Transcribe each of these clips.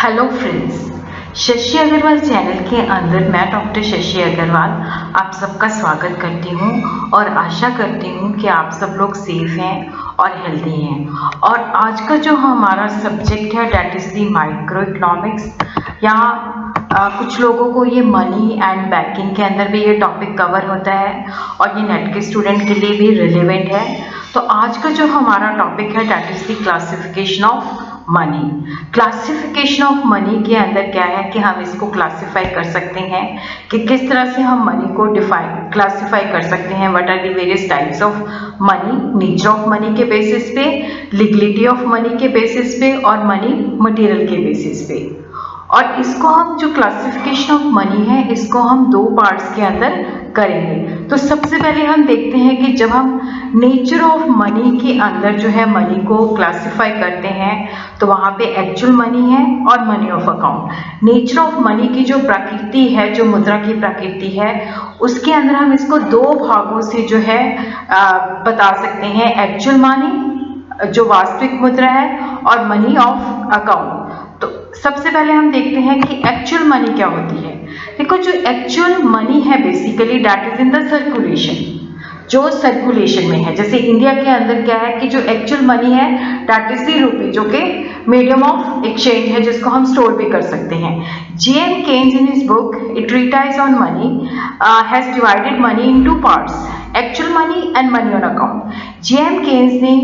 Hello friends, Shashi Agarwal channel के अंदर मैं डॉक्टर शशि अग्रवाल आप सबका स्वागत करती हूँ और आशा करती हूँ कि आप सब लोग सेफ हैं और हेल्दी हैं। और आज का जो हमारा सब्जेक्ट है that is the micro economics, या कुछ लोगों को ये मनी एंड बैंकिंग के अंदर भी ये टॉपिक कवर होता है और ये नेट के स्टूडेंट के लिए भी रिलेवेंट है। तो आज का जो हमारा टॉपिक है that is the classification of money. Classification of money के अंदर क्या है कि हम इसको क्लासिफाई कर सकते हैं कि किस तरह से हम मनी को क्लासिफाई कर सकते हैं। What are the various types of money, nature of money के बेसिस पे, लिक्विडिटी ऑफ मनी के बेसिस पे और मनी मटेरियल के बेसिस पे। और इसको हम जो क्लासिफिकेशन ऑफ मनी है इसको हम दो पार्ट्स के अंदर करेंगे। तो सबसे पहले हम देखते हैं कि जब हम नेचर ऑफ मनी के अंदर जो है मनी को क्लासिफाई करते हैं तो वहाँ पे एक्चुअल मनी है और money of account. Nature of money की जो प्रकृति है, जो मुद्रा की प्रकृति है, उसके अंदर हम इसको दो भागों से जो है बता सकते हैं। एक्चुअल मनी जो वास्तविक मुद्रा है और मनी ऑफ अकाउंट। तो सबसे पहले हम देखते हैं कि एक्चुअल मनी क्या होती है। देखो, जो एक्चुअल मनी है basically that is in the circulation, जो सर्कुलेशन में है। जैसे इंडिया के अंदर क्या है कि जो एक्चुअल मनी है दैट इज द रूपी, जो कि मीडियम ऑफ एक्सचेंज है, जिसको हम स्टोर भी कर सकते हैं। J.M. Keynes in his book A Treatise on Money has divided money in two parts, actual money and money on account. J.M. Keynes ने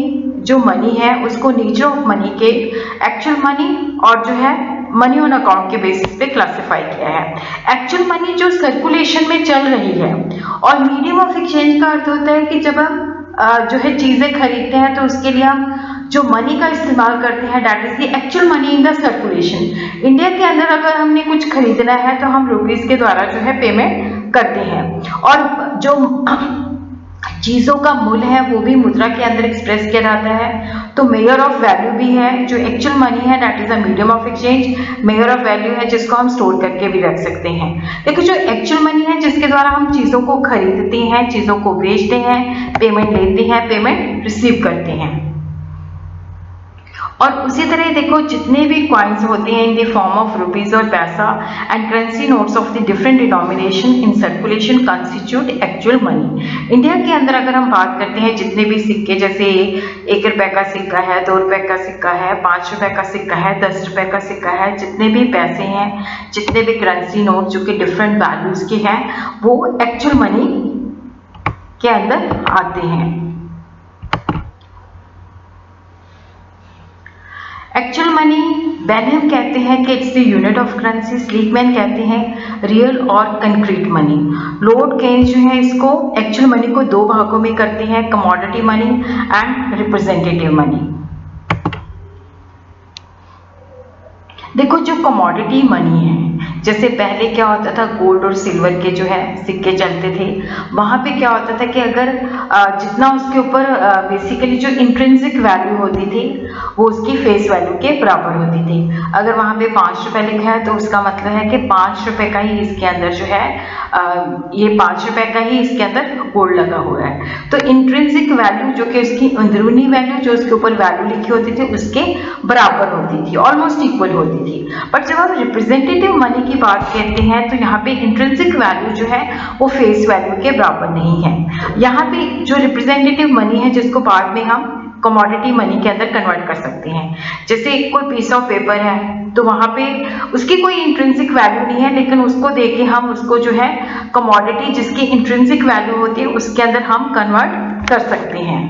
जो मनी है उसको नेचर ऑफ मनी के एक्चुअल मनी और जो है मनी ऑन अकाउंट के basis पे क्लासिफाई किया है। एक्चुअल मनी जो सर्कुलेशन में चल रही है, और मीडियम ऑफ एक्सचेंज का अर्थ होता है कि जब हम जो है चीजें खरीदते हैं तो उसके लिए हम जो मनी का इस्तेमाल करते हैं that is the actual money in the circulation. India के अंदर अगर हमने कुछ खरीदना है तो हम रुपीज के द्वारा जो है पेमेंट करते हैं, और जो चीजों का मूल्य है वो भी मुद्रा के अंदर एक्सप्रेस किया जाता है। तो मेजर ऑफ वैल्यू भी है, जो एक्चुअल मनी है that is a medium of exchange. Measure of value है जिसको हम स्टोर करके भी रख सकते हैं। देखो, जो एक्चुअल मनी है जिसके द्वारा हम चीजों को खरीदते हैं, चीजों को बेचते हैं, पेमेंट लेते हैं, पेमेंट रिसीव करते हैं। और उसी तरह देखो, जितने भी कॉइन्स होते हैं इन द फॉर्म ऑफ रुपीज और पैसा and currency notes of the different denomination in circulation constitute actual money. India के अंदर अगर हम बात करते हैं, जितने भी सिक्के, जैसे 1 रुपए का सिक्का है, 2 रुपए का सिक्का है, 5 रुपए का सिक्का है, 10 रुपए का सिक्का है, जितने भी पैसे हैं, जितने भी करेंसी नोट जो कि डिफरेंट वैल्यूज के हैं, वो एक्चुअल मनी के अंदर आते हैं। एक्चुअल मनी बेनहम कहते हैं कि it's the unit of currency. Slickman कहते हैं रियल और कंक्रीट मनी। लॉर्ड केन्स जो है इसको एक्चुअल मनी को दो भागों में करते हैं, commodity money and representative money. देखो, जो कमोडिटी मनी है, जैसे पहले क्या होता था, गोल्ड और सिल्वर के जो है सिक्के चलते थे, वहां पे क्या होता था कि अगर जितना उसके ऊपर बेसिकली जो इंट्रिंसिक वैल्यू होती थी वो उसकी फेस वैल्यू के बराबर होती थी। अगर वहां पे 5 रुपए लिखा है तो उसका मतलब है कि 5 रुपए का ही इसके अंदर जो है ये 5 रुपए का ही इसके अंदर गोल्ड लगा हुआ है। तो इंट्रिंसिक वैल्यू जो कि उसकी अंदरूनी वैल्यू जो उसके ऊपर वैल्यू लिखी होती थी उसके बराबर होती थी, ऑलमोस्ट इक्वल होती थी। बट जब हम रिप्रेजेंटेटिव मनी की बात करते हैं तो यहाँ पे इंट्रिंसिक वैल्यू जो है वो फेस वैल्यू के बराबर नहीं है। यहाँ पे जो रिप्रेजेंटेटिव मनी है जिसको बाद में हम कमोडिटी मनी के अंदर कन्वर्ट कर सकते हैं। जैसे कोई पीस ऑफ पेपर है तो वहां पे उसकी कोई इंट्रिंसिक वैल्यू नहीं है, लेकिन उसको देके हम उसको जो है कमोडिटी जिसकी इंट्रिंसिक वैल्यू होती है उसके अंदर हम कन्वर्ट कर सकते हैं।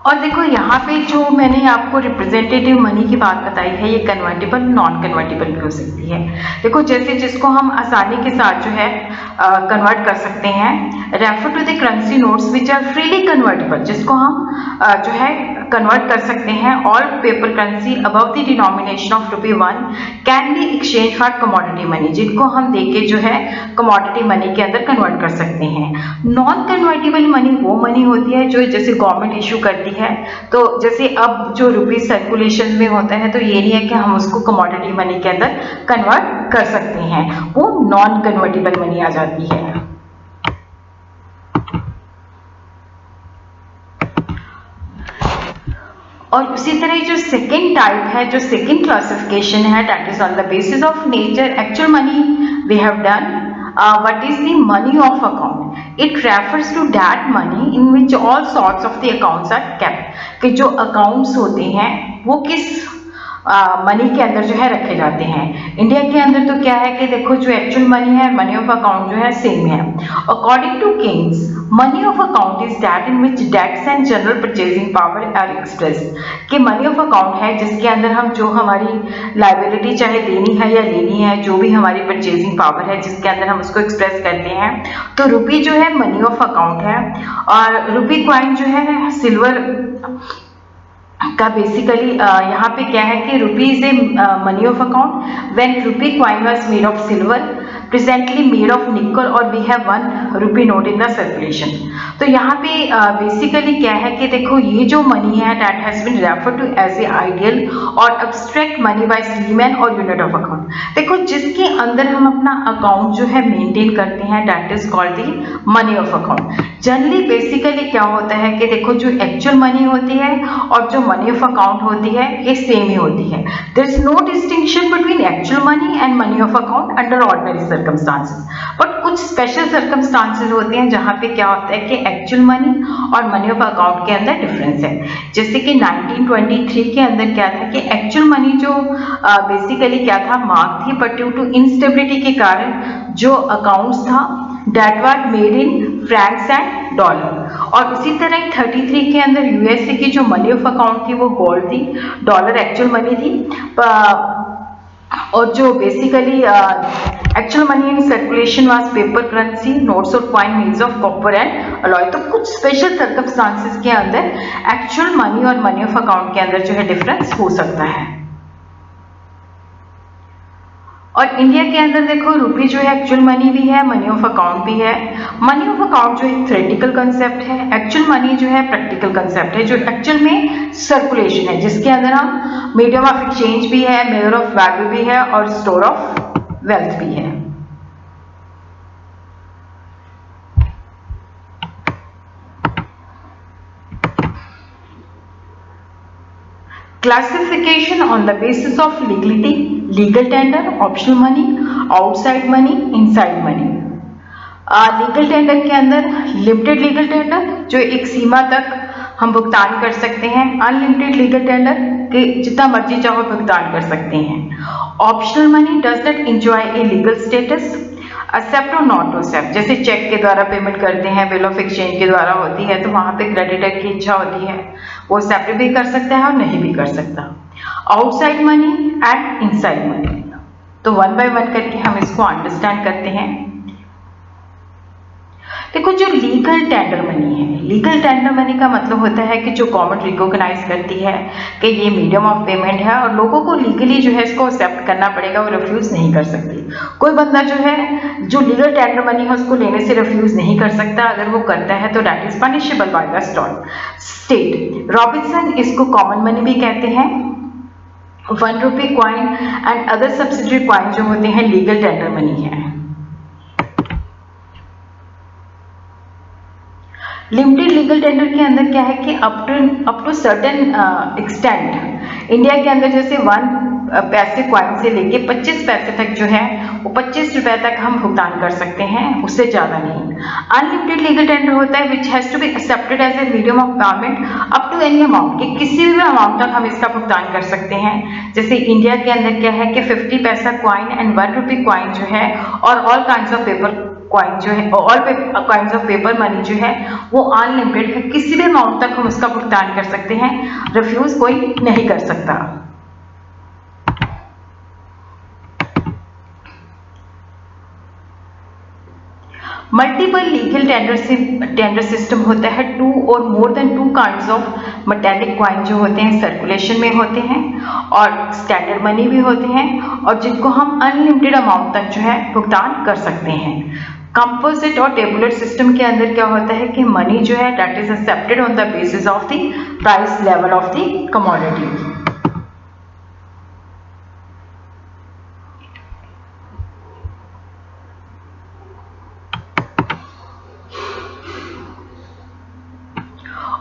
और देखो, यहाँ पे जो मैंने आपको रिप्रेजेंटेटिव मनी की बात बताई है, ये कन्वर्टेबल नॉन कन्वर्टेबल भी हो सकती है। देखो, जैसे जिसको हम आसानी के साथ जो है कन्वर्ट कर सकते हैं, refer to the currency notes which are freely convertible, जिसको हम जो है कन्वर्ट कर सकते हैं। All paper currency above the denomination of ₹1 can be exchange for commodity money, जिनको हम देके जो है कमोडिटी मनी के अंदर कन्वर्ट कर सकते हैं। नॉन कन्वर्टेबल मनी वो मनी होती है जो जैसे गवर्नमेंट इशू करती है। तो जैसे अब जो रुपीज सर्कुलेशन में होता है तो ये नहीं है कि हम उसको कमोडिटी मनी के अंदर कन्वर्ट कर सकते हैं, वो नॉन कन्वर्टेबल मनी आ जाती है। और उसी तरह जो सेकेंड टाइप है, जो सेकेंड क्लासिफिकेशन है, that is on the basis of nature actual money we have done. What is the money of account? It refers to that money in which all sorts of the accounts are kept. कि जो accounts होते हैं वो किस money के अंदर जो है रखे जाते हैं. इंडिया के अंदर तो क्या है कि देखो जो एक्चुअल मनी है, मनी ऑफ अकाउंट जो है सेम है. According to Keynes, money of account is that in which debts and general purchasing power are expressed. कि मनी ऑफ अकाउंट है जिसके अंदर हम जो हमारी लाइबिलिटी चाहे देनी है या लेनी है, जो भी हमारी परचेजिंग पावर है जिसके अंदर हम उसको एक्सप्रेस करते हैं. तो रुपी जो है मनी ऑफ अकाउंट है. और रुपी क्वाइन जो है सिल्वर का बेसिकली यहाँ पे क्या है कि rupee is a money of account when rupee coin was made of silver presently made of nickel और we have 1 rupee note in the circulation. तो यहाँ पे बेसिकली क्या है कि देखो ये जो मनी है that has been referred to as a ideal और एब्स्ट्रैक्ट मनी बाय स्लीमैन और यूनिट ऑफ अकाउंट. देखो जिसके अंदर हम अपना अकाउंट जो है मेंटेन करते हैं that is called the money of account. Generally basically क्या होता है कि देखो जो एक्चुअल मनी होती है और जो मनी ऑफ अकाउंट होती है ये सेम ही होती है. There is no distinction between actual money and money of account under ordinary circumstances. But कुछ स्पेशल सर्कमस्टांसेस होते हैं जहां पे क्या होता है कि एक्चुअल मनी और मनी ऑफ अकाउंट के अंदर डिफरेंस है. जैसे कि 1923 के अंदर क्या था कि एक्चुअल मनी जो बेसिकली क्या था मार्क थी, बट ड्यू टू इंस्टेबिलिटी के कारण जो अकाउंट्स था that was made in francs and dollar. और उसी तरह 33 के अंदर यूएसए की जो मनी ऑफ अकाउंट थी वो गोल्ड थी, डॉलर एक्चुअल मनी थी. और जो basically actual money in circulation was paper currency, notes और coin made of copper and alloy. तो कुछ स्पेशल सर्कमस्टांसेस के अंदर एक्चुअल मनी और मनी ऑफ अकाउंट के अंदर जो है डिफरेंस हो सकता है. और इंडिया के अंदर देखो रुपी जो है एक्चुअल मनी भी है, मनी ऑफ अकाउंट भी है. मनी ऑफ अकाउंट जो एक थ्योरेटिकल कंसेप्ट है, एक्चुअल मनी जो है प्रैक्टिकल कंसेप्ट है जो एक्चुअल में सर्कुलेशन है, जिसके अंदर हम मीडियम ऑफ एक्सचेंज भी है, मेजर ऑफ वैल्यू भी है और स्टोर ऑफ वेल्थ भी है. Classification on the basis of legality, legal tender, optional money, outside money, inside money. Legal tender के अंदर लिमिटेड लीगल टेंडर जो एक सीमा तक हम भुगतान कर सकते हैं, अनलिमिटेड लीगल टेंडर के जितना मर्जी चाहो भुगतान कर सकते हैं. Optional money does not enjoy a legal status, accept और नॉट टू एक्सेप्ट. जैसे चेक के द्वारा पेमेंट करते हैं, बिल ऑफ एक्सचेंज के द्वारा होती है, तो वहां पे क्रेडिटर की इच्छा होती है वो एक्सेप्ट भी कर सकता है और नहीं भी कर सकता. Outside money and inside money. तो वन बाय वन करके हम इसको अंडरस्टैंड करते हैं. देखो जो लीगल टेंडर मनी है, लीगल टेंडर मनी का मतलब होता है कि जो गवर्नमेंट रिकॉग्नाइज करती है कि ये मीडियम ऑफ पेमेंट है और लोगों को लीगली जो है इसको एक्सेप्ट करना पड़ेगा, वो रिफ्यूज नहीं कर सकती. कोई बंदा जो है जो लीगल टेंडर मनी है उसको लेने से रिफ्यूज नहीं कर सकता. अगर वो करता है तो that is punishable by the state. Robinson इसको कॉमन मनी भी कहते हैं. 1 rupee coin and other subsidiary coin जो होते हैं लीगल टेंडर मनी है. लिमिटेड लीगल टेंडर के अंदर क्या है कि up to certain extent India के अंदर जैसे 1 पैसे क्वाइन से लेके 25 पैसे तक जो है वो 25 रुपए तक हम भुगतान कर सकते हैं, उससे ज्यादा नहीं. अनलिमिटेड लीगल टेंडर होता है which has to be accepted as a medium of payment up to any amount, कि किसी भी अमाउंट तक हम इसका भुगतान कर सकते हैं. जैसे इंडिया के अंदर क्या है कि 50 पैसा क्वाइन एंड 1 रुपी क्वाइन जो है और all kinds of paper coin जो है, all kinds of paper money जो है वो अनलिमिटेड है, किसी भी अमाउंट तक हम उसका भुगतान कर सकते हैं, रिफ्यूज कोई नहीं कर सकता. मल्टीपल लीगल टेंडर सिस्टम होता है. 2 और more than 2 kinds of metallic coin जो होते हैं सर्कुलेशन में होते हैं और स्टैंडर्ड मनी भी होते हैं और जिनको हम अनलिमिटेड अमाउंट तक जो है भुगतान कर सकते हैं. कंपोजिट और टेबुलर सिस्टम के अंदर क्या होता है कि मनी जो है that is accepted on the basis of the price level of the commodity.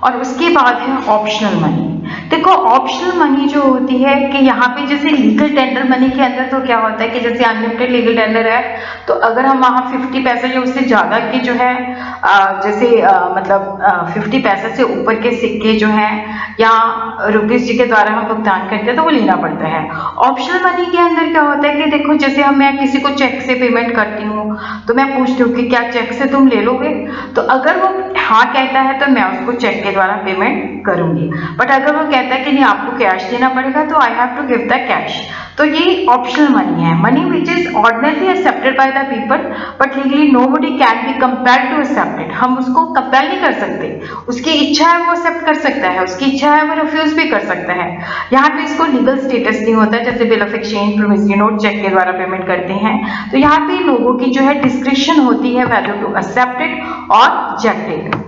और उसके बाद है ऑप्शनल मनी. तो देखो ऑप्शनल मनी जो होती है कि यहाँ पे जैसे लीगल टेंडर मनी के अंदर तो क्या होता है कि जैसे अनलिमिटेड लीगल टेंडर है, तो अगर हम वहाँ 50 पैसे या उससे ज़्यादा के जो है मतलब 50 पैसे से ऊपर के सिक्के जो हैं या रुपीस जी के द्वारा हम भुगतान करते हैं तो वो लेना पड़ता है। ऑप्शनल मनी के अंदर क्या होता है कि देखो जैसे मैं किसी को चेक से पेमेंट करती हूँ तो मैं पूछती हूँ कि क्या चेक से तुम ले लोगे, तो अगर वो हाँ कहता है तो मैं उसको चेक के द्वारा पेमेंट करूंगी, बट अगर वो कहता है कि नहीं आपको कैश देना पड़ेगा तो I have to give the cash. तो ये ऑप्शनल मनी है, money which is ordinarily accepted by the people but legally nobody can be compelled to accept it. हम उसको कंपेल नहीं कर सकते, उसकी इच्छा है वो एक्सेप्ट कर सकता है, उसकी इच्छा है वो रिफ्यूज भी कर सकता है। यहाँ पे इसको लीगल स्टेटस नहीं होता, जैसे bill of exchange, promissory note, cheque के द्वारा पेमेंट करते हैं, तो यहाँ पे लोगों की जो है डिस्क्रिप्शन होती है वेदर टू एक्सेप्ट इट और रिजेक्ट इट।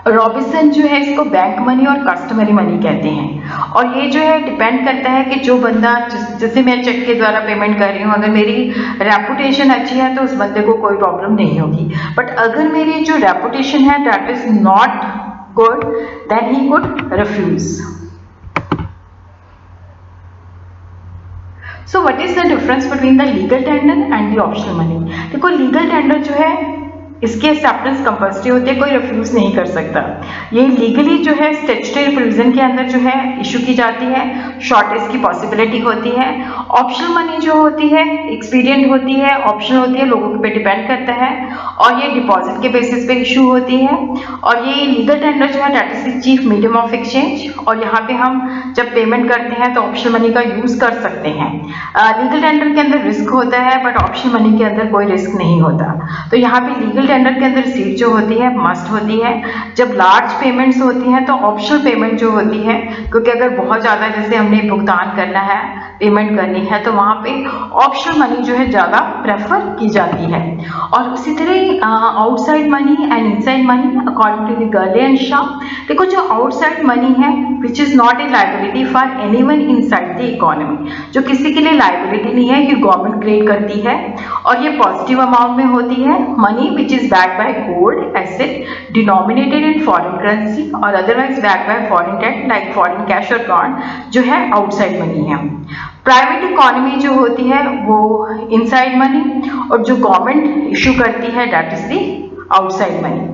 रॉबिन्सन जो है इसको बैंक मनी और कस्टमरी मनी कहते हैं, और ये जो है डिपेंड करता है कि जो बंदा जैसे मैं चेक के द्वारा पेमेंट कर रही हूँ, अगर मेरी रेपुटेशन अच्छी है तो उस बंदे को कोई प्रॉब्लम नहीं होगी, बट अगर मेरी जो रेपुटेशन है that is not good then he could refuse. So what is the difference between the legal tender and the optional money. देखो लीगल टेंडर जो है इसकी एक्सेप्टेंस कंपल्सरी होती है, कोई रिफ्यूज नहीं कर सकता। ये लीगली जो है स्टैट्यूटरी प्रोविजन के अंदर जो है इशू की जाती है, शॉर्टेज की पॉसिबिलिटी होती है। ऑप्शनल मनी जो होती है एक्सपीडिएंट होती है, ऑप्शनल होती है, लोगों पे डिपेंड करता है, और ये डिपॉजिट के बेसिस पे इशू होती है। और ये लीगल टेंडर जो है that is the chief medium of exchange, और यहाँ पे हम जब पेमेंट करते हैं तो ऑप्शनल मनी का यूज कर सकते हैं। लीगल टेंडर के अंदर रिस्क होता है बट ऑप्शनल मनी के अंदर कोई रिस्क नहीं होता। तो यहाँ पे लीगल टेंडर के अंदर रिसीट जो होती है मस्ट होती है। जब लार्ज पेमेंट्स होती हैं तो ऑप्शनल पेमेंट जो होती है, क्योंकि अगर बहुत ज़्यादा जैसे हमने भुगतान करना है, पेमेंट करनी है, तो वहाँ पे ऑप्शनल मनी जो है ज़्यादा प्रेफर की जाती है। और उसी तरह outside money and inside money according to the Gurley and Shaw. देखो जो आउटसाइड मनी है which is not a liability for anyone inside the economy, जो किसी के लिए लाइबिलिटी नहीं है, ये गवर्नमेंट क्रिएट करती है, और ये पॉजिटिव अमाउंट में होती है। Money which is backed by gold asset denominated in foreign currency और otherwise backed by foreign debt like foreign cash or bond, जो है आउटसाइड मनी है। प्राइवेट इकोनॉमी जो होती है वो इनसाइड मनी, और जो गवर्नमेंट इशू करती है that is the outside money.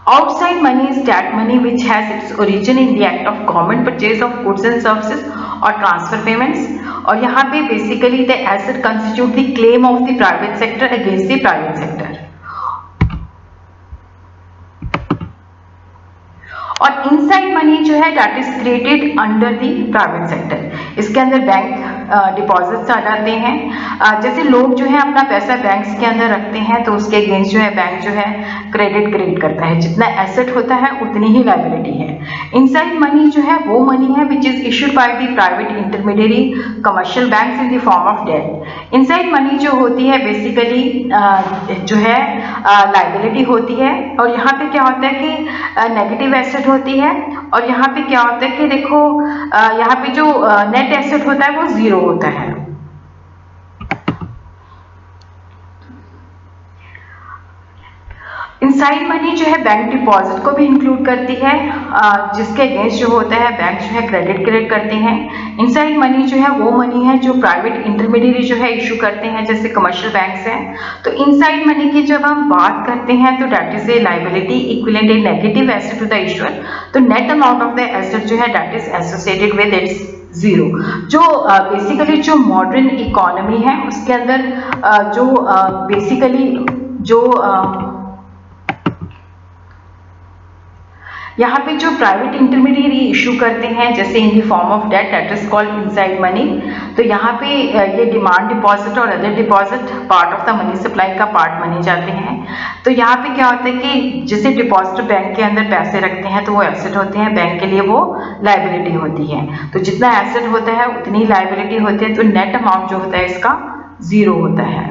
Outside money is that money which has its origin in the act of government purchase of goods and services or transfer payments, और यहाँ पे basically the asset constitute the claim of the private sector against the private sector। और inside money जो है that is created under the private sector. इसके अंदर bank deposits आ जाते हैं। जैसे लोग जो है अपना पैसा बैंक्स के अंदर रखते हैं तो उसके अगेंस्ट जो है बैंक जो है क्रेडिट क्रिएट करता है, जितना एसेट होता है उतनी ही लायबिलिटी है। इनसाइड मनी जो है वो मनी है which is issued by the private intermediary commercial banks in the form of debt. Inside money जो होती है बेसिकली जो है लायबिलिटी होती है, और यहाँ पे क्या होता है कि नेगेटिव एसेट होती है, और यहाँ पे क्या होता है कि देखो यहाँ पे जो नेट एसेट होता है वो जीरो होता है। इनसाइड मनी जो है बैंक डिपॉजिट को भी इंक्लूड करती है, जिसके अगेंस्ट जो होता है बैंक जो है क्रेडिट क्रिएट करते हैं। इनसाइड मनी जो है वो मनी है जो प्राइवेट इंटरमीडियरी जो है इशू करते हैं, जैसे कमर्शियल बैंक्स हैं। तो इनसाइड मनी की जब हम बात करते हैं तो that is a liability equivalent a negative asset to the issuer. तो net amount of the asset जो है that is associated with its zero. जो बेसिकली जो मॉडर्न इकोनॉमी है उसके अंदर जो बेसिकली जो यहाँ पे जो प्राइवेट इंटरमीडियरी इशू करते हैं जैसे in the form of debt that is called inside money. तो यहाँ पे ये डिमांड डिपॉजिट और other deposit part of the money supply का पार्ट माने जाते हैं। तो यहाँ पे क्या होता है कि जैसे डिपॉजिटर बैंक के अंदर पैसे रखते हैं तो वो एसेट होते हैं, बैंक के लिए वो लायबिलिटी होती है। तो जितना एसेट होता है उतनी लायबिलिटी होती है, तो नेट अमाउंट जो होता है इसका जीरो होता है।